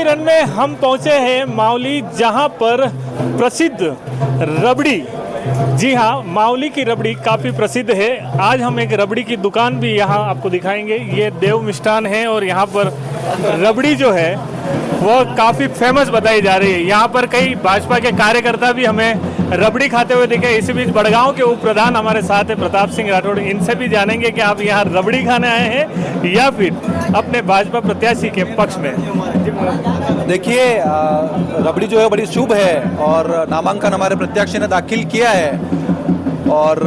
सही रन में हम पहुंचे हैं मावली, जहां पर प्रसिद्ध रबड़ी, जी हाँ, मावली की रबड़ी काफ़ी प्रसिद्ध है। आज हम एक रबड़ी की दुकान भी यहाँ आपको दिखाएंगे। ये देव मिष्ठान है और यहाँ पर रबड़ी जो है वो काफ़ी फेमस बताई जा रही है। यहाँ पर कई भाजपा के कार्यकर्ता भी हमें रबड़ी खाते हुए दिखे। इसी बीच बड़गांव के उप प्रधान हमारे साथ है प्रताप सिंह राठौड़, इनसे भी जानेंगे कि आप यहाँ रबड़ी खाने आए हैं या फिर अपने भाजपा प्रत्याशी के पक्ष में। देखिए, रबड़ी जो है बड़ी शुभ है और नामांकन हमारे प्रत्याशी ने दाखिल किया है और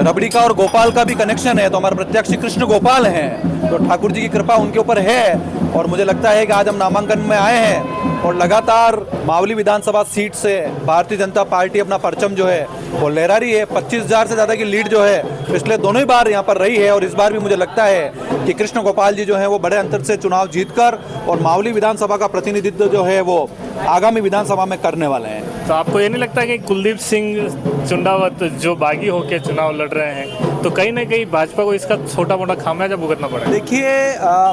रबड़ी का और गोपाल का भी कनेक्शन है। तो हमारे प्रत्याशी कृष्ण गोपाल हैं, तो ठाकुर जी की कृपा उनके ऊपर है और मुझे लगता है कि आज हम नामांकन में आए हैं और लगातार मावली विधानसभा सीट से भारतीय जनता पार्टी अपना परचम जो है वो लहरा रही है। 25,000 से ज़्यादा की लीड जो है पिछले दोनों ही बार यहाँ पर रही है और इस बार भी मुझे लगता है कि कृष्ण गोपाल जी जो है वो बड़े अंतर से चुनाव जीतकर और मावली विधानसभा का प्रतिनिधित्व जो है वो आगामी विधानसभा में करने वाले हैं। तो आपको ये नहीं लगता कि कुलदीप सिंह चुंडावत जो बागी होकर चुनाव लड़ रहे हैं, तो कहीं ना कहीं भाजपा को इसका छोटा मोटा खामियाजा भुगतना पड़ेगा? देखिए,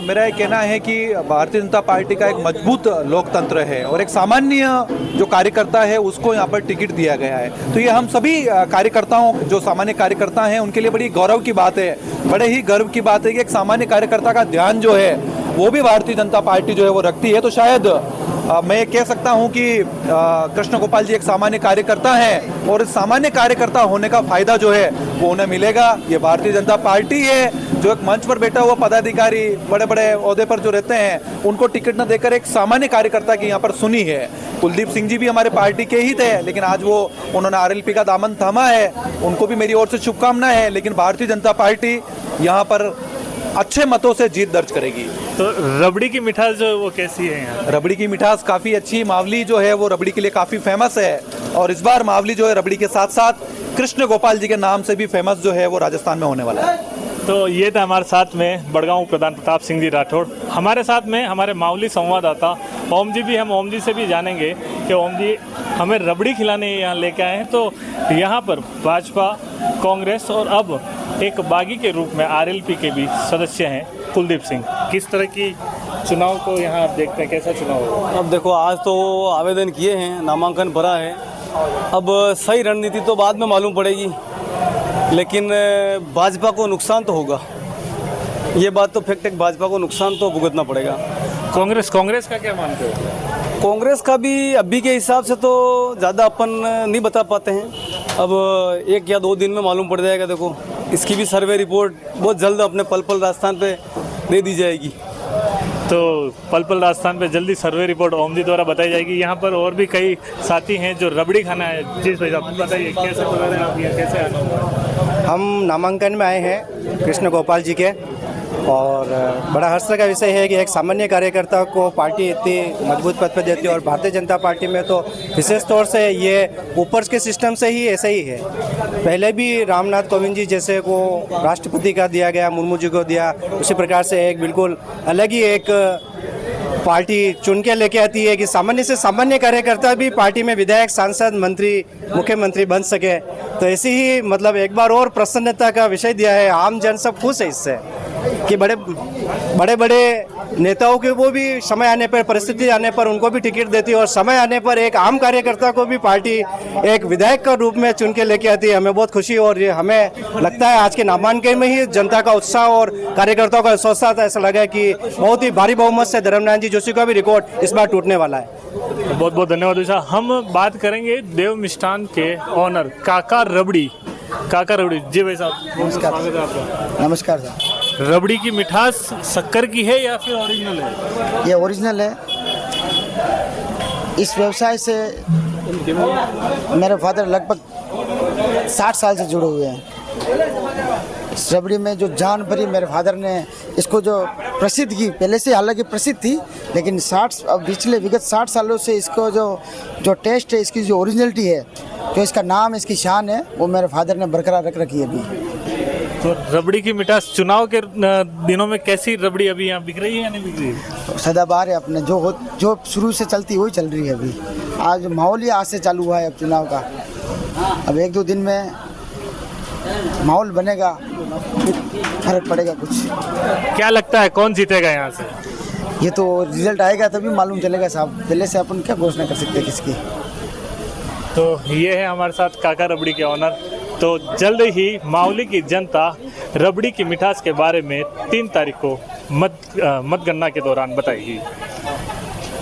मेरा ये कहना है कि भारतीय जनता पार्टी का एक मजबूत लोकतंत्र है और एक सामान्य जो कार्यकर्ता है उसको यहाँ पर टिकट दिया गया है। तो ये हम सभी कार्यकर्ताओं, जो सामान्य कार्यकर्ता हैं, उनके लिए बड़ी गौरव की बात है, बड़े ही गर्व की बात है कि एक सामान्य कार्यकर्ता का ध्यान जो है वो भी भारतीय जनता पार्टी जो है वो रखती है। तो शायद मैं कह सकता हूं कि कृष्ण गोपाल जी एक सामान्य कार्यकर्ता हैं और इस सामान्य कार्यकर्ता होने का फायदा जो है वो उन्हें मिलेगा। ये भारतीय जनता पार्टी है जो एक मंच पर बैठा हुआ पदाधिकारी, बड़े बड़े ओहदे पर जो रहते हैं, उनको टिकट न देकर एक सामान्य कार्यकर्ता की यहाँ पर सुनी है। कुलदीप सिंह जी भी हमारे पार्टी के ही थे, लेकिन आज वो उन्होंने आरएलपी का दामन थामा है, उनको भी मेरी ओर से शुभकामनाएं है। लेकिन भारतीय जनता पार्टी यहाँ पर अच्छे मतों से जीत दर्ज करेगी। तो रबड़ी की मिठास जो है वो कैसी है यहाँ? रबड़ी की मिठास काफ़ी अच्छी, मावली जो है वो रबड़ी के लिए काफ़ी फेमस है और इस बार मावली जो है रबड़ी के साथ साथ कृष्ण गोपाल जी के नाम से भी फेमस जो है वो राजस्थान में होने वाला है। तो ये था हमारे साथ में बड़गांव प्रधान प्रताप सिंह जी राठौड़। हमारे साथ में हमारे मावली संवाददाता ओम जी भी, हम ओम जी से भी जानेंगे कि ओम जी हमें रबड़ी खिलाने यहाँ लेके आए हैं। तो यहाँ पर भाजपा, कांग्रेस और अब एक बागी के रूप में आरएलपी के भी सदस्य हैं कुलदीप सिंह, किस तरह की चुनाव को यहाँ आप देखते हैं, कैसा चुनाव होगा? अब देखो, आज तो आवेदन किए हैं, नामांकन भरा है, अब सही रणनीति तो बाद में मालूम पड़ेगी, लेकिन भाजपा को नुकसान तो होगा, ये बात तो फैक्ट है, भाजपा को नुकसान तो भुगतना पड़ेगा। कांग्रेस का क्या मानते हो? कांग्रेस का भी अभी के हिसाब से तो ज़्यादा अपन नहीं बता पाते हैं, अब 1 या 2 दिन में मालूम पड़ जाएगा। देखो, इसकी भी सर्वे रिपोर्ट बहुत जल्द अपने पल पल राजस्थान पे दे दी जाएगी। तो पल पल राजस्थान पे जल्दी सर्वे रिपोर्ट ओम जी द्वारा बताई जाएगी। यहाँ पर और भी कई साथी हैं जो रबड़ी खाना है। जी भाई साहब, बताइए कैसे बता रहे हैं आप, ये कैसे आना हुआ? हम नामांकन में आए हैं कृष्ण गोपाल जी के और बड़ा हर्ष का विषय है कि एक सामान्य कार्यकर्ता को पार्टी इतनी मजबूत पद पर देती है और भारतीय जनता पार्टी में तो विशेष तौर से ये ऊपर के सिस्टम से ही ऐसा ही है। पहले भी रामनाथ कोविंद जी जैसे को राष्ट्रपति का दिया गया, मुर्मू जी को दिया, उसी प्रकार से एक बिल्कुल अलग ही एक पार्टी चुन के लेके आती है कि सामान्य से सामान्य कार्यकर्ता भी पार्टी में विधायक, सांसद, मंत्री, मुख्यमंत्री बन सके। तो ऐसी ही मतलब एक बार और प्रसन्नता का विषय दिया है। आम जन सब खुश है इससे कि बड़े बड़े नेताओं के वो भी समय आने पर, परिस्थिति आने पर उनको भी टिकट देती है और समय आने पर एक आम कार्यकर्ता को भी पार्टी एक विधायक का रूप में चुन के लेके आती है। हमें बहुत खुशी और ये हमें लगता है आज के नामांकन में ही जनता का उत्साह और कार्यकर्ताओं का विश्वास था। ऐसा लगा कि बहुत ही भारी बहुमत से धर्मनारायण जी जोशी का भी रिकॉर्ड इस बार टूटने वाला है। बहुत बहुत धन्यवाद साहब। हम बात करेंगे देव मिष्ठान के ऑनर काका रबड़ी। जी भाई साहब, नमस्कार। स्वागत है आपका। नमस्कार साहब। रबड़ी की मिठास शक्कर की है या फिर ओरिजिनल है? ये ओरिजिनल है। इस व्यवसाय से मेरे फादर लगभग 60 साल से जुड़े हुए हैं। इस रबड़ी में जो जान भरी मेरे फादर ने इसको जो प्रसिद्ध की, पहले से हालांकि प्रसिद्ध थी, लेकिन विगत 60 सालों से इसको जो टेस्ट है, इसकी जो ओरिजिनलिटी है, जो इसका नाम, इसकी शान है, वो मेरे फादर ने बरकरार रख रखी है अभी। तो रबड़ी की मिठास चुनाव के दिनों में कैसी रबड़ी अभी यहाँ बिक रही है या नहीं बिक रही है? सदाबहार है अपने, जो शुरू से चलती वही चल रही है अभी। आज माहौल ही आज से चालू हुआ है अब चुनाव का। अब 1-2 दिन में माहौल बनेगा, फर्क पड़ेगा कुछ। क्या लगता है कौन जीतेगा यहाँ से? ये तो रिजल्ट आएगा तभी मालूम चलेगा साहब, पहले से अपन क्या घोषणा कर सकते हैं किसकी। तो ये है हमारे साथ काका रबड़ी के ऑनर। तो जल्द ही मावली की जनता रबड़ी की मिठास के बारे में 3 तारीख को मतगणना के दौरान बताएगी।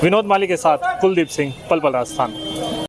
विनोद माली के साथ कुलदीप सिंह, पल पल राजस्थान।